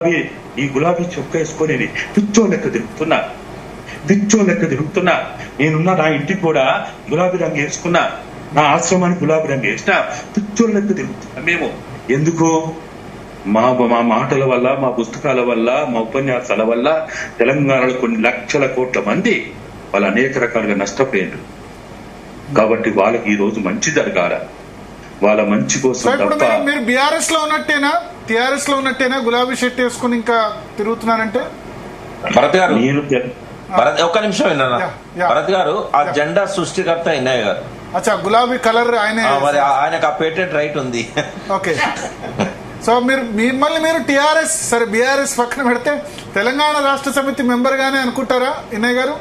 ఈ గులాబీ చొక్క వేసుకొని పిచ్చో లెక్క తిరుగుతున్నా నేనున్నా. నా ఇంటికి కూడా గులాబీ రంగు వేసుకున్నా, నా ఆశ్రమానికి గులాబీ రంగు వేసిన పిచ్చో లెక్క తిరుగుతున్నా. మేము ఎందుకు మా మాటల వల్ల, మా పుస్తకాల వల్ల, మా ఉపన్యాసాల వల్ల తెలంగాణలో కొన్ని లక్షల కోట్ల మంది వాళ్ళు అనేక రకాలుగా నష్టపోయారు. కాబట్టి వాళ్ళకి ఈ రోజు మంచి జరగాల, వాళ్ళ మంచి కోసం తప్ప. మీరు బీఆర్ఎస్ లో ఉన్నట్టేనా, టీఆర్ఎస్ లో ఉన్నట్టేనా గులాబీ షర్ట్ వేసుకుని ఇంకా తిరుగుతున్నారంటే? భరత్ గారు, ఒక్క నిమిషం విన్నా. భరత్ గారు, ఆ జెండా సృష్టికర్త ఇన్నయ్య గారు. అచ్చా, గులాబీ కలర్ ఆయనకు ఆ పేటెంట్ రైట్ ఉంది. ఓకే. సో మీరు టీఆర్ఎస్, సరే బీఆర్ఎస్ పక్కన పెడితే తెలంగాణ రాష్ట్ర సమితి మెంబర్ గానే అనుకుంటారా ఇన్నయ్య గారు?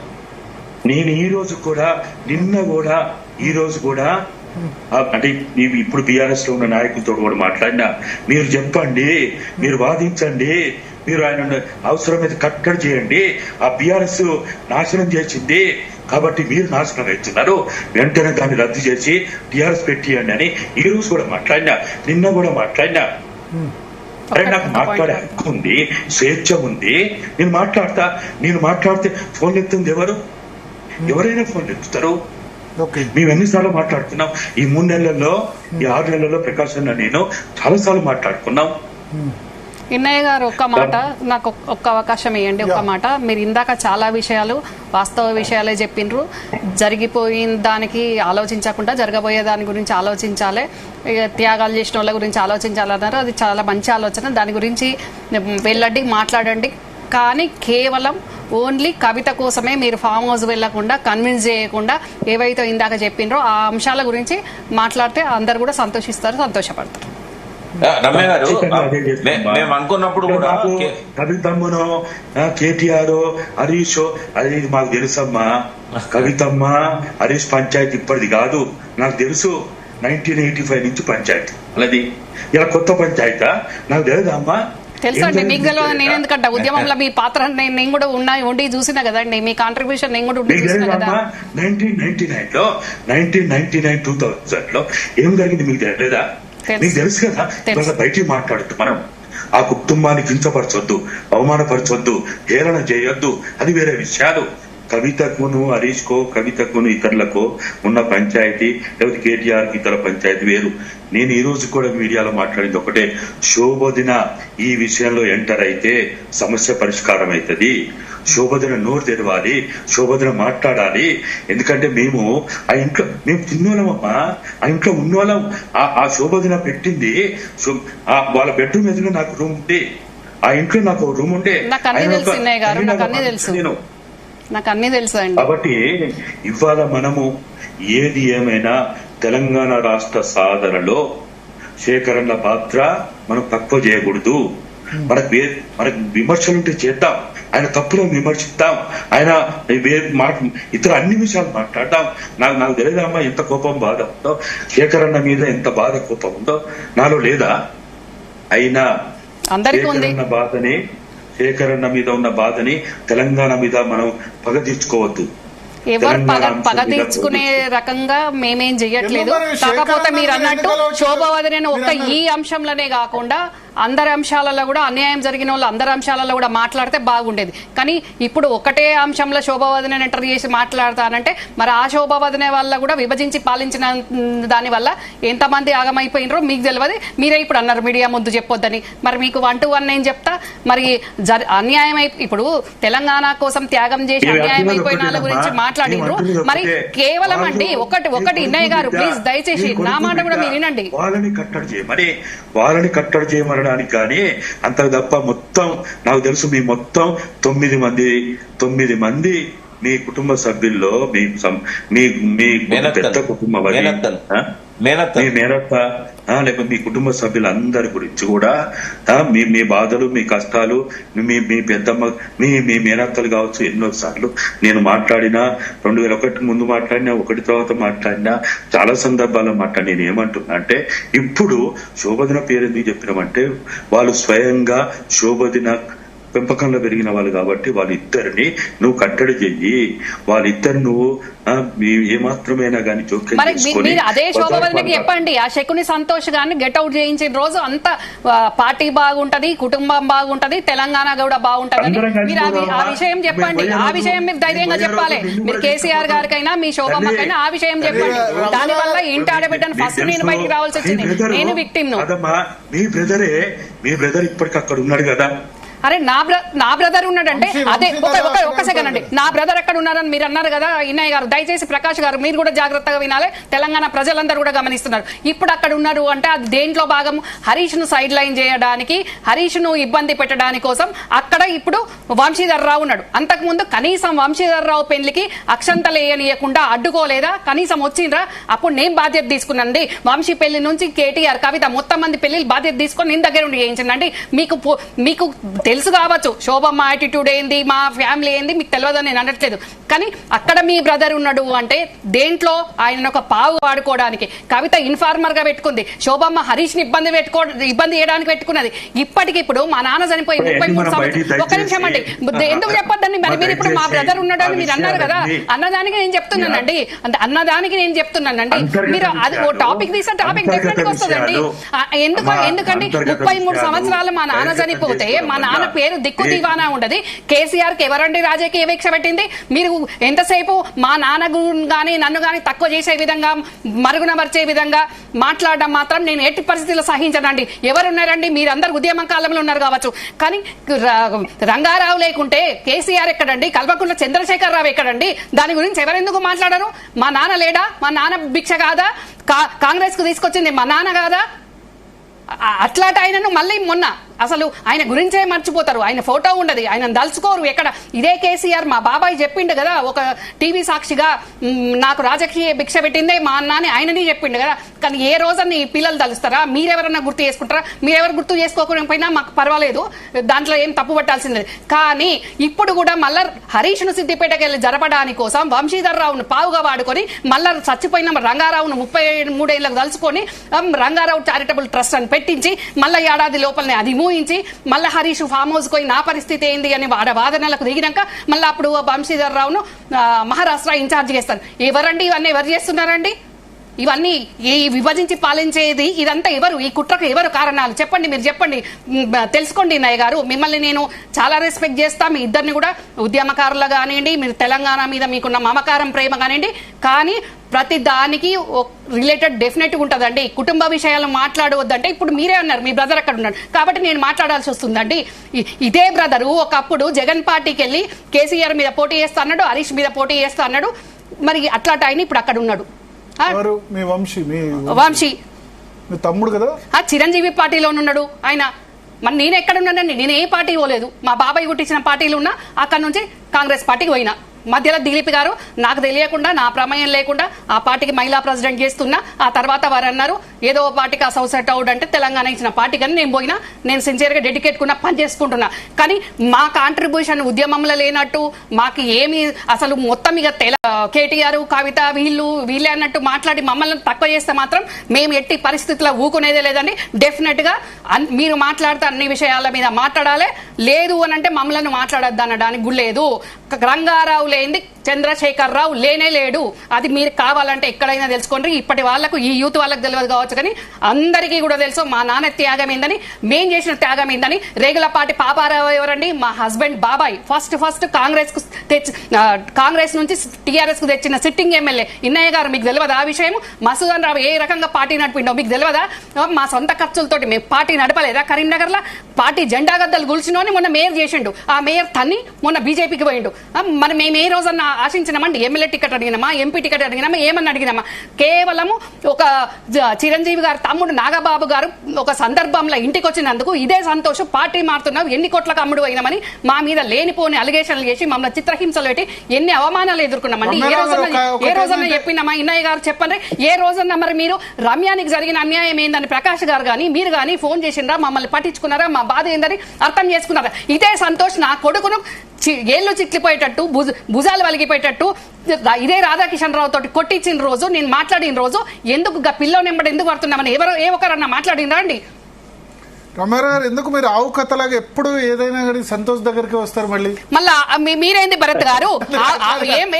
నేను ఈ రోజు కూడా, నిన్న కూడా, ఈ రోజు కూడా, అంటే ఇప్పుడు బీఆర్ఎస్ లో ఉన్న నాయకులతో కూడా మాట్లాడినా, మీరు చెప్పండి, మీరు వాదించండి, మీరు ఆయన అవసరమైతే కట్టడి చేయండి. ఆ బీఆర్ఎస్ నాశనం చేసింది కాబట్టి మీరు నాశనం అవుతున్నారు, వెంటనే దాన్ని రద్దు చేసి టీఆర్ఎస్ పెట్టియండి అని ఈ రోజు కూడా మాట్లాడినా, నిన్న కూడా మాట్లాడినా. అరే, నాకు మాట్లాడే హక్కు ఉంది, స్వేచ్ఛ ఉంది, నేను మాట్లాడితే ఫోన్ ఎత్తుంది ఎవరైనా ఫోన్ ఎత్తుతారు. మేము ఎన్నిసార్లు మాట్లాడుకున్నాం ఈ 3 నెలల్లో, ఈ 6 నెలల్లో ప్రకాశం నేను చాలా సార్లు మాట్లాడుకున్నాం. ఇన్నయ్య గారు, ఒక్క మాట, నాకు ఒక్క అవకాశం ఇవ్వండి. ఒక్క మాట, మీరు ఇందాక చాలా విషయాలు, వాస్తవ విషయాలే చెప్పిండ్రు. జరిగిపోయిన దానికి ఆలోచించకుండా జరగబోయే దాని గురించి ఆలోచించాలి, త్యాగాలు చేసిన వాళ్ళ గురించి ఆలోచించాలన్నారు. అది చాలా మంచి ఆలోచన, దాని గురించి వెళ్ళండి, మాట్లాడండి. కానీ కేవలం ఓన్లీ కవిత కోసమే మీరు ఫామ్ హౌస్ వెళ్లకుండా, కన్విన్స్ చేయకుండా ఏవైతే ఇందాక చెప్పిండ్రో ఆ అంశాల గురించి మాట్లాడితే అందరు కూడా సంతోషిస్తారు, సంతోషపడతారు. రమ్య గారు, మేము అనుకున్నప్పుడు కూడా కవితమ్మనో, కేటీఆర్, హరీష్, అది మాకు తెలుసమ్మా. కవితమ్మ, హరీష్ పంచాయతీ ఇప్పటిది కాదు, నాకు తెలుసు. 1985 నుంచి పంచాయతీ అలాది. ఇలా కొత్త పంచాయతా నాకు తెలియదమ్మా. తెలుసండి, మీకు తెలియదు. నేను ఎందుకంటే ఉద్యమంలో మీ పాత్ర నేను కూడా ఉండి చూసినా కదండి, మీ కాంట్రిబ్యూషన్ నేను కూడా ఉండి చూసినా కదా. 1999 2000 లో ఏం జరిగింది మీకు తెలియదా? మీకు తెలుసు కదా. ఇవాళ బయటికి మాట్లాడుతూ మనం ఆ కుటుంబాన్ని కించపరచొద్దు, అవమానపరచొద్దు, హేళన చేయొద్దు, అది వేరే విషయాలు. కవితకును, హరీష్ కో, కవితకును, ఇతరులకు ఉన్న పంచాయతీ, లేకపోతే కేటీఆర్ కి ఇతర పంచాయతీ వేరు. నేను ఈ రోజు కూడా మీడియాలో మాట్లాడింది ఒకటే, శోభదిన ఈ విషయంలో ఎంటర్ అయితే సమస్య పరిష్కారం అవుతుంది. శోభదిన నోరు తెరవాలి, శోభదిన మాట్లాడాలి. ఎందుకంటే మేము ఆ ఇంట్లో మేము తిన్నోళ్ళమమ్మా, ఆ ఇంట్లో ఉన్నోళ్ళం. ఆ శోభదిన పెట్టింది వాళ్ళ బెడ్రూమ్ ఎదురు నాకు రూమ్ ఉంటే, ఆ ఇంట్లో నాకు రూమ్ ఉంటే. నాకు అన్ని తెలుసు అండి. కాబట్టి ఇవాళ మనము ఏది ఏమైనా తెలంగాణ రాష్ట్ర సాధనలో శేఖరన్న పాత్ర మనం తక్కువ చేయకూడదు. మనకు విమర్శలుంటే చేద్దాం, ఆయన తప్పులను విమర్శిద్దాం, ఆయన ఇతర అన్ని విషయాలు మాట్లాడదాం. నాకు తెలియదమ్మా ఎంత కోపం, బాధ ఉందో, శేఖరన్న మీద ఎంత బాధ, కోపం ఉందో నాలో లేదా? అయినా శేఖరన్న మీద ఉన్న బాధని తెలంగాణ మీద మనం పగ తీర్చుకోవద్దు. ఎవరు పగ తీర్చుకునే రకంగా మేమేం చెయ్యట్లేదు. కాకపోతే మీరు అన్నట్టు శోభావతిని ఒక్క ఈ అంశంలోనే కాకుండా అందరి అంశాలలో కూడా, అన్యాయం జరిగిన వాళ్ళు అందరి అంశాలలో కూడా మాట్లాడితే బాగుండేది. కానీ ఇప్పుడు ఒకటే అంశంలో శోభావతిని ఎంటర్ చేసి మాట్లాడతానంటే మరి ఆ శోభావతిని వల్ల కూడా విభజించి పాలించిన దాని వల్ల ఎంతమంది ఆగమైపోయినరో మీకు తెలియదు. మీరే ఇప్పుడు అన్నారు మీడియా ముందు చెప్పొద్దని. మరి మీకు 1 to 1 నేను చెప్తా. మరి అన్యాయం ఇప్పుడు తెలంగాణ కోసం త్యాగం చేసి అన్యాయం అయిపోయిన వాళ్ళ గురించి మాట్లాడిండ్రు. మరి కేవలం అండి ఒకటి ఇన్నయ్య గారు, ప్లీజ్ దయచేసి నా మాట కూడా మీరు వినండి. వాళ్ళని కట్టడి చేయమనడానికి కానీ అంతకు తప్ప మొత్తం నాకు తెలుసు. మీ మొత్తం 9 మంది మీ కుటుంబ సభ్యుల్లో మీ పెద్ద కుటుంబం, మీ మేనత్త, లేకపోతే మీ కుటుంబ సభ్యులందరి గురించి కూడా మీ బాధలు, మీ కష్టాలు, మీ పెద్దమ్మ, మీ మేనత్తలు కావచ్చు, ఎన్నోసార్లు నేను మాట్లాడినా, 2001 ముందు మాట్లాడినా, 1 తర్వాత మాట్లాడినా, చాలా సందర్భాల్లో మాట్లాడి. నేను ఏమంటున్నా అంటే, ఇప్పుడు శోభదిన పేరు ఎందుకు చెప్పినామంటే వాళ్ళు స్వయంగా శోభదిన పెంపకంలో పెరిగిన వాళ్ళు కాబట్టి వాళ్ళిద్దరిని నువ్వు కట్టడి చెయ్యి. వాళ్ళిద్దరు నువ్వు ఏమాత్రమైనా గానీ జోక్యం చేసుకొని అదే శోభవదనకి చెప్పండి. ఆ శకుని సంతోష్ గారిని గెట్అవుట్ చేయించిన రోజు అంత పార్టీ బాగుంటది, కుటుంబం బాగుంటది, తెలంగాణ కూడా బాగుంటది. మీరు ఆ విషయం చెప్పండి. ఆ విషయం మీరు ధైర్యంగా చెప్పాలి. మీరు కేసీఆర్ గారికైనా మీ శోభమ్మకైనా ఆ విషయం చెప్పండి. దాని వల్ల ఇంటి ఆడబిడ్డను ఫస్ట్ నేను బయటికి రావాల్సి వచ్చింది. నేను విక్టిమ్ ను. మీ బ్రదర్ ఇప్పటికి అక్కడ ఉన్నాడు కదా. అరే నా బ్రదర్ ఉన్నాడంటే అదే ఒక సెకండ్ అండి. నా బ్రదర్ ఎక్కడ ఉన్నారని మీరు అన్నారు కదా ఇన్నయ్య గారు. దయచేసి ప్రకాష్ గారు మీరు కూడా జాగ్రత్తగా వినాలి. తెలంగాణ ప్రజలందరూ కూడా గమనిస్తున్నారు. ఇప్పుడు అక్కడ ఉన్నారు అంటే అది దేంట్లో భాగం? హరీష్ ను సైడ్ లైన్ చేయడానికి, హరీష్ ను ఇబ్బంది పెట్టడానికి కోసం అక్కడ ఇప్పుడు వంశీధర్ రావు ఉన్నాడు. అంతకుముందు కనీసం వంశీధర్ రావు పెళ్లికి అక్షంతలు వేయనీయకుండా అడ్డుకోలేదా? కనీసం వచ్చిండ్రా? అప్పుడు నేను బాధ్యత తీసుకున్నానండి. వంశీ పెళ్లి నుంచి కేటీఆర్, కవిత మొత్తం మంది పెళ్లిలు బాధ్యత తీసుకొని నేను దగ్గర ఉండి చేయించండి. మీకు తెలుసు కావచ్చు శోభమ్మ యాటిట్యూడ్ ఏంది, మా ఫ్యామిలీ ఏంది మీకు తెలియదని నేను అనట్లేదు. కానీ అక్కడ మీ బ్రదర్ ఉన్నాడు అంటే దేంట్లో ఆయన ఒక పావు వాడుకోవడానికి. కవిత ఇన్ఫార్మర్ గా పెట్టుకుంది, శోభమ్మ హరీష్ ని ఇబ్బంది చేయడానికి పెట్టుకున్నది. ఇప్పటికిప్పుడు మా నాన్న చనిపోయి 33 సంవత్సరాలు. ఒక నిమిషం అండి, ఎందుకు చెప్పొద్దండి? మరి మీరు ఇప్పుడు మా బ్రదర్ ఉన్నాడు అని మీరు అన్నారు కదా. అన్నదానికి నేను చెప్తున్నానండి. మీరు అది ఓ టాపిక్ తీసే టాపిక్ డెఫినెట్ గా వస్తుందండి. ఎందుకంటే 33 సంవత్సరాలు మా నాన్న చనిపోతే మా నాన్న పేరు దిక్కు దివానా ఉండదు. కేసీఆర్ కి ఎవరండి రాజకీయ వీక్ష పెట్టింది? మీరు ఎంతసేపు మా నాన్న గాని నన్ను గాని తక్కువ చేసే విధంగా, మరుగున మర్చే విధంగా మాట్లాడడం మాత్రం నేను ఎట్టి పరిస్థితుల్లో సహించనండి. ఎవరున్నారండి? మీరందరూ ఉద్యమ కాలంలో ఉన్నారు కావచ్చు, కానీ రంగారావు లేకుంటే కేసీఆర్ ఎక్కడండి? కల్వకుంట్ల చంద్రశేఖర్ రావు ఎక్కడండి? దాని గురించి ఎవరెందుకు మాట్లాడరు? మా నాన్న లేడా? మా నాన్న భిక్ష కాదా? కాంగ్రెస్ కు తీసుకొచ్చింది మా నాన్న కాదా? అట్లాంటి ఆయనను మళ్ళీ మొన్న అసలు ఆయన గురించే మర్చిపోతారు. ఆయన ఫోటో ఉండదు, ఆయన దలుచుకోరు ఎక్కడ. ఇదే కేసీఆర్ మా బాబాయ్ చెప్పిండు కదా ఒక టీవీ సాక్షిగా, నాకు రాజకీయ భిక్ష పెట్టిందే మా అన్న అని ఆయనని చెప్పిండు కదా. కానీ ఏ రోజన్నా ఈ పిల్లలు తలుస్తారా? మీరెవరన్నా గుర్తు చేసుకుంటారా? మీరెవరు గుర్తు చేసుకోకపోయినా మాకు పర్వాలేదు, దాంట్లో ఏం తప్పు పట్టాల్సింది. కానీ ఇప్పుడు కూడా మళ్ళా హరీష్ ను సిద్దిపేటకి వెళ్ళి జరపడానికి కోసం వంశీధర్ రావును పావుగా వాడుకొని మళ్ళా చచ్చిపోయిన రంగారావును 33 ఏళ్లకు తలుచుకొని రంగారావు చారిటబుల్ ట్రస్ట్ అని పెట్టించి మళ్ళా ఏడాది లోపలనే అది ఊహించి మళ్ళీ హరీష్ ఫామ్ హౌస్ పోయి నా పరిస్థితి ఏంది అని వాదనలకు దిగినాక మళ్ళీ అప్పుడు వంశీధర్ రావును మహారాష్ట్ర ఇన్ఛార్జ్ చేస్తారు. ఎవరండి ఇవన్నీ? ఎవరు చేస్తున్నారండి ఇవన్నీ? ఈ విభజించి పాలించేది ఇదంతా ఎవరు? ఈ కుట్రకు ఎవరు కారణాలు? చెప్పండి, మీరు చెప్పండి, తెలుసుకోండి నాయ్ గారు. మిమ్మల్ని నేను చాలా రెస్పెక్ట్ చేస్తా, మీ ఇద్దరిని కూడా ఉద్యమకారులు కానివ్వండి, మీరు తెలంగాణ మీద మీకున్న మమకారం, ప్రేమ కానివ్వండి. కానీ ప్రతి దానికి రిలేటెడ్ డెఫినెట్ ఉంటుందండి. కుటుంబ విషయాలు మాట్లాడవద్దంటే ఇప్పుడు మీరే అన్నారు మీ బ్రదర్ అక్కడ ఉన్నాడు కాబట్టి నేను మాట్లాడాల్సి వస్తుందండి. ఇదే బ్రదరు ఒకప్పుడు జగన్ పార్టీకి వెళ్ళి కేసీఆర్ మీద పోటీ చేస్తా అన్నాడు, హరీష్ మీద పోటీ చేస్తా అన్నాడు. మరి అట్లాంటి ఆయన ఇప్పుడు అక్కడ ఉన్నాడు. వంశీ మీ తమ్ముడు కదా, చిరంజీవి పార్టీలో ఉన్నాడు ఆయన. మరి నేను ఎక్కడ ఉన్నానండి? నేను ఏ పార్టీ పోలేదు. మా బాబాయ్ గుట్టించిన పార్టీలు ఉన్నా అక్కడ నుంచి కాంగ్రెస్ పార్టీకి పోయినా. మధ్యలో దిలీప్ గారు నాకు తెలియకుండా, నా ప్రమేయం లేకుండా ఆ పార్టీకి మహిళా ప్రెసిడెంట్ చేస్తున్నా. ఆ తర్వాత వారు అన్నారు ఏదో పార్టీకి అసోసియేట్ అవుట్ అంటే తెలంగాణ ఇచ్చిన పార్టీ కానీ నేను పోయినా, నేను సిన్సియర్ గా డెడికేట్ కున్నా పని చేసుకుంటున్నా. కానీ మా కాంట్రిబ్యూషన్ ఉద్యమంలో లేనట్టు, మాకు ఏమి అసలు మొత్తం ఇక కేటీఆర్, కవిత వీళ్ళే అన్నట్టు మాట్లాడి మమ్మల్ని తక్కువ చేస్తే మాత్రం మేము ఎట్టి పరిస్థితుల్లో ఊకునేదే లేదండి. డెఫినెట్ గా మీరు మాట్లాడితే అన్ని విషయాల మీద మాట్లాడాలి. లేదు అని అంటే మమ్మల్ని మాట్లాడద్దు అనడానికి కూడా లేదు. రంగారావు లేని చంద్రశేఖర్ రావు లేనే లేడు. అది మీరు కావాలంటే ఎక్కడైనా తెలుసుకోండి. ఇప్పటి వాళ్ళకు, ఈ యూత్ వాళ్ళకు తెలియదు కావచ్చు, కానీ అందరికీ కూడా తెలుసు మా నాన్న త్యాగం ఏందని, మేం చేసిన త్యాగం ఏందని. రేగులపాటి పాపారావు ఎవరండి? మా హస్బెండ్ బాబాయ్. ఫస్ట్ కాంగ్రెస్ నుంచి టీఆర్ఎస్ కు తెచ్చిన సిట్టింగ్ ఎమ్మెల్యే ఇన్నయ్య గారు. మీకు తెలియదా ఆ విషయం? మసూదన్ రావు ఏ రకంగా పార్టీ నడిపిండో మీకు తెలియదా? మా సొంత ఖర్చులతోటి మేము పార్టీ నడపలేదా? కరీంనగర్ లో పార్టీ జెండా గద్దలు గుల్చినోని మొన్న మేయర్ చేసిండు. ఆ మేయర్ తన్ని మొన్న బీజేపీకి పోయిండు. మరి మేము ఏ రోజన్నా ఆశించినామండి? ఎమ్మెల్యే టికెట్ అడిగినామా? ఎంపీ టికెట్ అడిగినామా? ఏమన్నా అడిగినామా? కేవలము ఒక చిరంజీవి గారు తమ్ముడు నాగబాబు గారు ఒక సందర్భంలో ఇంటికి వచ్చినందుకు ఇదే సంతోషం, పార్టీ మారుతున్నావు, ఎన్ని కోట్లకు అమ్ముడు అయినామని మా మీద లేనిపోని అలిగేషన్లు చేసి మమ్మల్ని చిత్రహింసలు పెట్టి ఎన్ని అవమానాలు ఎదుర్కొన్నామండి. ఏ రోజన్నా చెప్పినామా? ఇన్నయ్య గారు చెప్పండి, ఏ రోజన్నా మరి మీరు రమ్యానికి జరిగిన అన్యాయం ఏందని ప్రకాష్ గారు కానీ మీరు కానీ ఫోన్ చేసిండ్రా? మమ్మల్ని పట్టించుకున్నారా? మా బాధ ఏందని అర్థం చేసుకున్నారా? ఇదే సంతోష్ నా కొడుకును ఏళ్ళు చిట్లిపోయేటట్టు, భుజాలు వలిగిపోయేటట్టు ఇదే రాధాకిషన్ రావు తోటి కొట్టించిన రోజు, నేను మాట్లాడిన రోజు ఎందుకు పిల్లో నెంబడి ఎందుకు పడుతున్నామని ఏ ఒకరన్నా మాట్లాడినరా అండి? రమారావు గారు, ఎందుకు మీరు ఆవు కథలాగా ఎప్పుడు ఏదైనా కానీ సంతోష్ దగ్గరికి వస్తారు మళ్ళీ? మళ్ళా మీరేంది భరత్ గారు,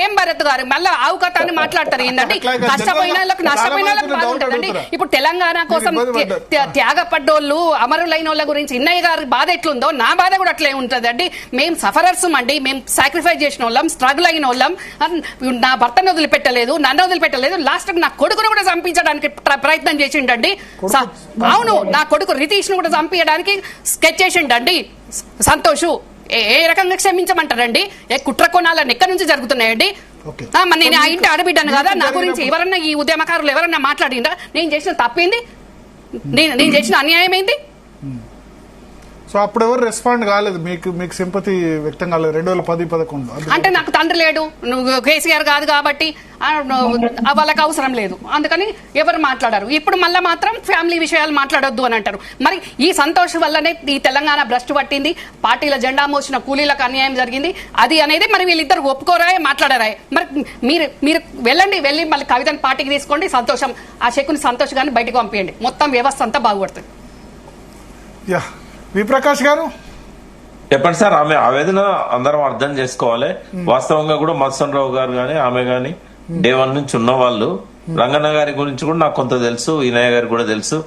ఏం భరత్ గారు మళ్ళీ ఆవు కథ అని మాట్లాడతారు ఏంటంటే? కష్టపోయిన వాళ్ళకి నష్టపోయిన వాళ్ళకి బాగుంటుందండి. ఇప్పుడు తెలంగాణ కోసం త్యాగపడ్డోళ్ళు అమరులైన వాళ్ళ గురించి ఇన్నయ్య గారి బాధ ఎట్లుందో నా బాధ కూడా అట్లే ఉంటుందండి. మేము సఫరర్స్ అండి, మేము సాక్రిఫైస్ చేసిన వాళ్ళం, స్ట్రగుల్ అయిన వాళ్ళం. నా భర్తను వదిలిపెట్టలేదు, నన్ను వదిలిపెట్టలేదు, లాస్ట్ నా కొడుకును కూడా చంపించడానికి ప్రయత్నం చేసిండండి. అవును, నా కొడుకు రితీష్ ను కూడా చంపించడానికి స్కెచ్ చేసిండండి సంతోష్. ఏ రకంగా క్షమించమంటారండి? కుట్ర కోణాలన్నీ ఎక్కడి నుంచి జరుగుతున్నాయండి? నేను ఆ ఇంటి ఆడబిడ్డాను కదా, నా గురించి ఎవరన్నా ఈ ఉద్యమకారులు ఎవరన్నా మాట్లాడిందా? నేను చేసిన తప్పింది, నేను చేసిన అన్యాయం ఏంది? సో అప్పుడు ఎవరు రెస్పాండ్ కాలేదు, మీకు సింపతి వ్యక్తం కాలేదు 2010-11 అంటే నాకు తండ్రి లేడు, నువ్వు కేసీఆర్ కాదు కాబట్టి వాళ్ళకి అవసరం లేదు, అందుకని ఎవరు మాట్లాడారు. ఇప్పుడు మళ్ళీ మాత్రం ఫ్యామిలీ విషయాలు మాట్లాడొద్దు అని అంటారు. మరి ఈ సంతోష్ వల్లనే ఈ తెలంగాణ భ్రష్టు పట్టింది, పార్టీల జెండా మోసిన కూలీలకు అన్యాయం జరిగింది, అది అనేది మరి వీళ్ళిద్దరు ఒప్పుకోరాయే, మాట్లాడారాయే. మరి మీరు వెళ్ళి మళ్ళీ కవితను పార్టీకి తీసుకోండి, సంతోషం ఆ చెక్కుని సంతోష్ గారిని బయటకు పంపించండి, మొత్తం వ్యవస్థ అంతా బాగుపడుతుంది. విప్రకాష్ గారు చెప్పండి సార్. ఆమె ఆవేదన అందరం అర్థం చేసుకోవాలి. వాస్తవంగా కూడా మధుసూదన్ రావు గారు గాని ఆమె గాని డే 1 నుంచి ఉన్న వాళ్ళు. రంగన్న గారి గురించి కూడా నాకు కొంత తెలుసు, ఈనయ్య గారికి కూడా తెలుసు.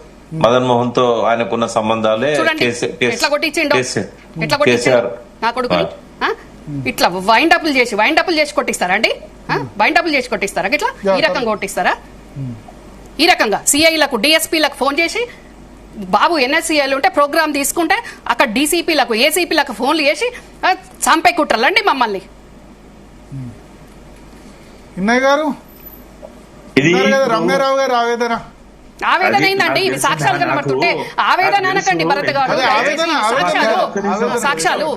మదన్ మోహన్ తో ఆయనకున్న సంబంధాలే కేసీఆర్ నా కొడుకుని ఇట్లా వైండ్ అప్లు చేసి కొట్టిస్తారా అండి? వైండ్ అప్లు చేసి కొట్టిస్తారా? ఇట్లా ఈ రకంగా కొట్టిస్తారా? ఈ రకంగా సిఐలకు డిఎస్పీలకు ఫోన్ చేసి, బాబు ఎన్ఎస్సీఐలు ఉంటే ప్రోగ్రామ్ తీసుకుంటే అక్కడ డీసీపీలకు ఏసీపీలకు ఫోన్లు చేసి చంపే కుట్రలండి మమ్మల్ని. ఇన్నయ్య గారు, రమ్యారావు గారు ఆవేదన అయిందండి. ఇవి సాక్ష్యాలు కనబడుతుంటే ఆవేదన అనకండి భరత్ గారు, సాక్ష్యాలు.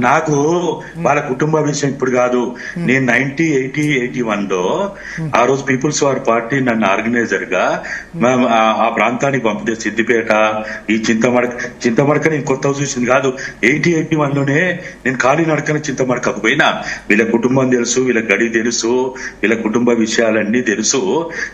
నాకు వాళ్ళ కుటుంబ విషయం ఇప్పుడు కాదు. నేను 1980-81లో ఆ రోజు పీపుల్స్ వార్ పార్టీ నన్ను ఆర్గనైజర్ గా ఆ ప్రాంతానికి పంపితే సిద్దిపేట, ఈ చింతమడక నేను కొత్త చూసింది కాదు. 80-81లోనే నేను ఖాళీ నడకని చింతమడకకు పోయినా. వీళ్ళ కుటుంబం తెలుసు, వీళ్ళ గడి తెలుసు, వీళ్ళ కుటుంబ విషయాలన్నీ తెలుసు.